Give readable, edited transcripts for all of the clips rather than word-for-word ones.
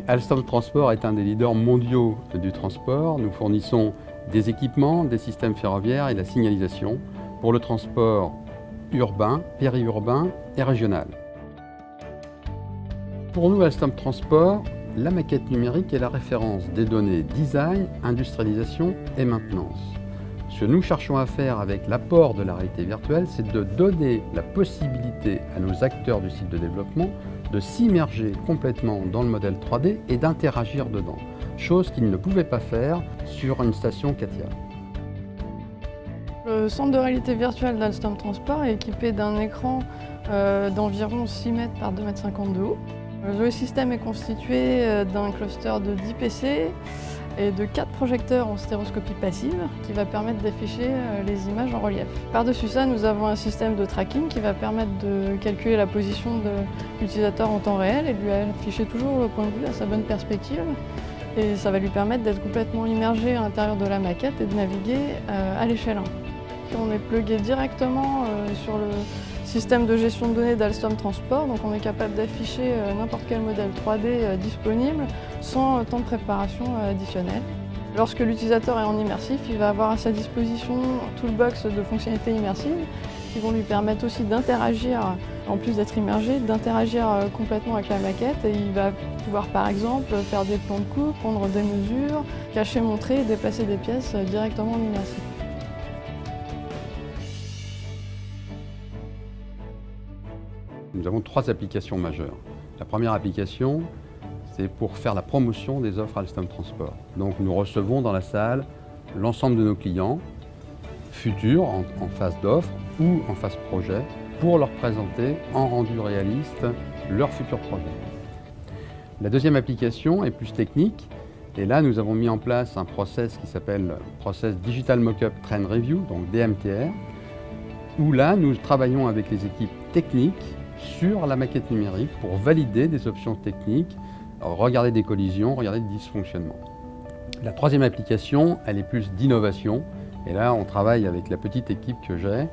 Alstom Transport est un des leaders mondiaux du transport. Nous fournissons des équipements, des systèmes ferroviaires et la signalisation pour le transport urbain, périurbain et régional. Pour nous, Alstom Transport, la maquette numérique est la référence des données design, industrialisation et maintenance. Ce que nous cherchons à faire avec l'apport de la réalité virtuelle, c'est de donner la possibilité à nos acteurs du site de développement de s'immerger complètement dans le modèle 3D et d'interagir dedans, chose qu'ils ne pouvaient pas faire sur une station CATIA. Le centre de réalité virtuelle d'Alstom Transport est équipé d'un écran d'environ 6 mètres par 2,50 m de haut. Le système est constitué d'un cluster de 10 PC et de 4 projecteurs en stéroscopie passive qui va permettre d'afficher les images en relief. Par-dessus ça, nous avons un système de tracking qui va permettre de calculer la position de l'utilisateur en temps réel et de lui afficher toujours le point de vue à sa bonne perspective. Et ça va lui permettre d'être complètement immergé à l'intérieur de la maquette et de naviguer à l'échelle 1. On est plugué directement sur le système de gestion de données d'Alstom Transport, donc on est capable d'afficher n'importe quel modèle 3D disponible sans temps de préparation additionnel. Lorsque l'utilisateur est en immersif, il va avoir à sa disposition tout le box de fonctionnalités immersives qui vont lui permettre aussi d'interagir, en plus d'être immergé, d'interagir complètement avec la maquette, et il va pouvoir par exemple faire des plans de coupe, prendre des mesures, cacher, montrer et déplacer des pièces directement en immersif. Nous avons 3 applications majeures. La première application, c'est pour faire la promotion des offres Alstom Transport. Donc nous recevons dans la salle l'ensemble de nos clients futurs en phase d'offre ou en phase projet pour leur présenter en rendu réaliste leurs futurs projets. La deuxième application est plus technique et là nous avons mis en place un process qui s'appelle Process Digital Mockup Train Review, donc DMTR, où là nous travaillons avec les équipes techniques sur la maquette numérique pour valider des options techniques, regarder des collisions, regarder des dysfonctionnements. La troisième application, elle est plus d'innovation. Et là, on travaille avec la petite équipe que j'ai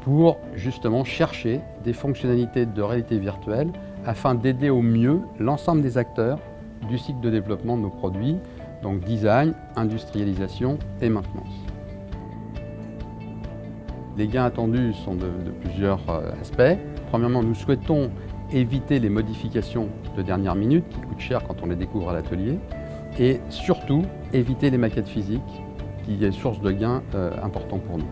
pour justement chercher des fonctionnalités de réalité virtuelle afin d'aider au mieux l'ensemble des acteurs du cycle de développement de nos produits, donc design, industrialisation et maintenance. Les gains attendus sont de plusieurs aspects. Premièrement, nous souhaitons éviter les modifications de dernière minute qui coûtent cher quand on les découvre à l'atelier et surtout éviter les maquettes physiques qui est source de gains importants pour nous.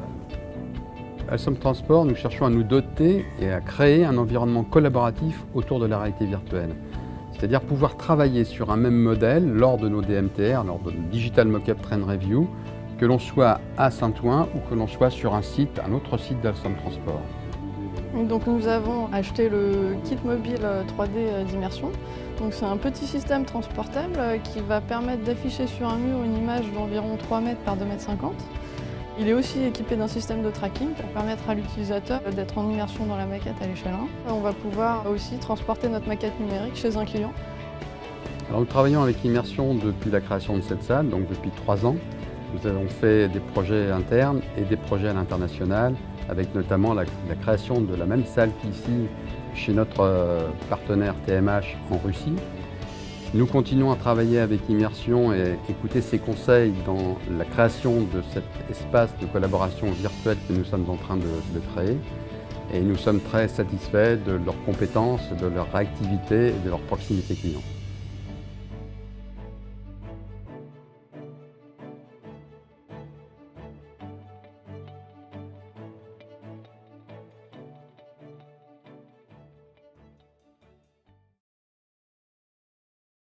Alstom Transport, nous cherchons à nous doter et à créer un environnement collaboratif autour de la réalité virtuelle. C'est-à-dire pouvoir travailler sur un même modèle lors de nos DMTR, lors de nos Digital Mockup Train Review, que l'on soit à Saint-Ouen ou que l'on soit sur un autre site d'Alstom Transport. Donc nous avons acheté le kit mobile 3D d'immersion. Donc c'est un petit système transportable qui va permettre d'afficher sur un mur une image d'environ 3 mètres par 2,50 m. Il est aussi équipé d'un système de tracking pour permettre à l'utilisateur d'être en immersion dans la maquette à l'échelle 1. On va pouvoir aussi transporter notre maquette numérique chez un client. Alors nous travaillons avec Immersion depuis la création de cette salle, donc depuis 3 ans. Nous avons fait des projets internes et des projets à l'international, avec notamment la création de la même salle qu'ici chez notre partenaire TMH en Russie. Nous continuons à travailler avec Immersion et écouter ses conseils dans la création de cet espace de collaboration virtuelle que nous sommes en train de créer. Et nous sommes très satisfaits de leurs compétences, de leur réactivité et de leur proximité client.